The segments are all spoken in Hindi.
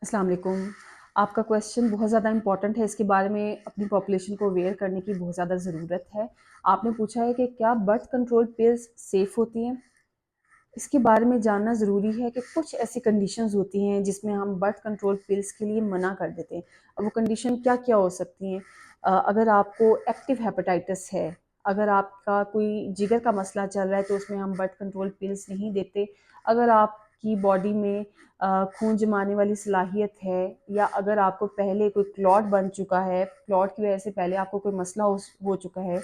अस्सलाम वालेकुम। आपका क्वेश्चन बहुत ज़्यादा इम्पोर्टेंट है, इसके बारे में अपनी पॉपुलेशन को अवेयर करने की बहुत ज़्यादा ज़रूरत है। आपने पूछा है कि क्या बर्थ कंट्रोल पिल्स सेफ़ होती हैं? इसके बारे में जानना ज़रूरी है कि कुछ ऐसी कंडीशंस होती हैं जिसमें हम बर्थ कंट्रोल पिल्स के लिए मना कर देते हैं। अब वो कंडीशन क्या-क्या हो सकती हैं? अगर आपको एक्टिव हेपेटाइटिस है, अगर आपका कोई जिगर का मसला चल रहा है तो उसमें हम बर्थ कंट्रोल पिल्स नहीं देते। अगर आपकी बॉडी में खून जमाने वाली सलाहियत है, या अगर आपको पहले कोई क्लॉट बन चुका है, क्लॉट की वजह से पहले आपको कोई मसला हो चुका है,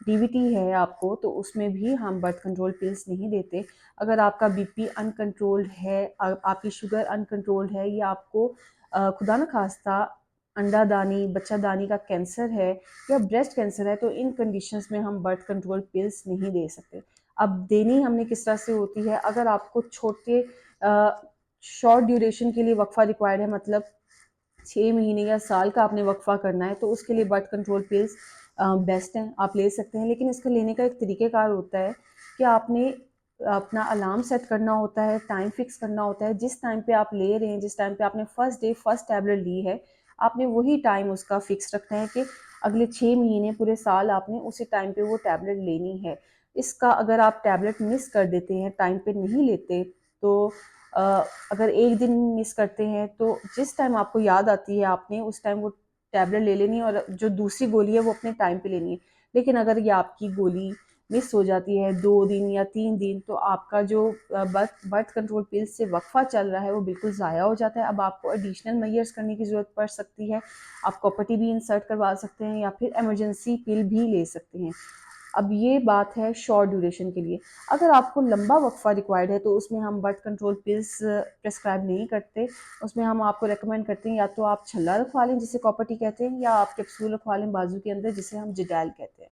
डीवीटी है आपको, तो उसमें भी हम बर्थ कंट्रोल पिल्स नहीं देते। अगर आपका बीपी अनकंट्रोल्ड है, आपकी शुगर अनकंट्रोल्ड है, या आपको खुदा न खास्ता अंडादानी, बच्चादानी का कैंसर है या ब्रेस्ट कैंसर है, तो इन कंडीशंस में हम बर्थ कंट्रोल पिल्स नहीं दे सकते। अब देनी हमने किस तरह से होती है, अगर आपको छोटे शॉर्ट ड्यूरेशन के लिए वक्फा रिक्वायर्ड है, मतलब 6 महीने या साल का आपने वक्फा करना है, तो उसके लिए बर्थ कंट्रोल पिल्स बेस्ट हैं, आप ले सकते हैं। लेकिन इसका लेने का एक तरीक़ेकार होता है कि आपने अपना अलार्म सेट करना होता है, टाइम फिक्स करना होता है। जिस टाइम पे आप ले रहे हैं, जिस टाइम पे आपने फर्स्ट डे फर्स्ट टैबलेट ली है, आपने वही टाइम उसका फिक्स रखना है कि अगले 6 महीने पूरे साल आपने उसी टाइम पे वो टैबलेट लेनी है। इसका अगर आप टैबलेट मिस कर देते हैं, टाइम पे नहीं लेते, तो अ, अगर एक दिन मिस करते हैं, तो जिस टाइम आपको याद आती है आपने उस टाइम वो टैबलेट ले लेनी है, और जो दूसरी गोली है वो अपने टाइम पे लेनी है। लेकिन अगर ये आपकी गोली मिस हो जाती है 2 दिन या 3 दिन, तो आपका जो बर्थ बर्थ कंट्रोल पिल्स से वक्फा चल रहा है वो बिल्कुल ज़ाया हो जाता है। अब आपको एडिशनल मेजर्स करने की ज़रूरत पड़ सकती है। आप कॉपर्टी भी इंसर्ट करवा सकते हैं, या फिर इमरजेंसी पिल भी ले सकते हैं। अब ये बात है शॉर्ट ड्यूरेशन के लिए। अगर आपको लंबा वक्फा रिक्वायर्ड है, तो उसमें हम बर्थ कंट्रोल पिल्स प्रेस्क्राइब नहीं करते। उसमें हम आपको रेकमेंड करते हैं या तो आप छल्ला रखवा लें जिसे कॉपर्टी कहते हैं, या आप कैप्सूल रखवा लें बाजू के अंदर जिसे हम जिडाइल कहते हैं।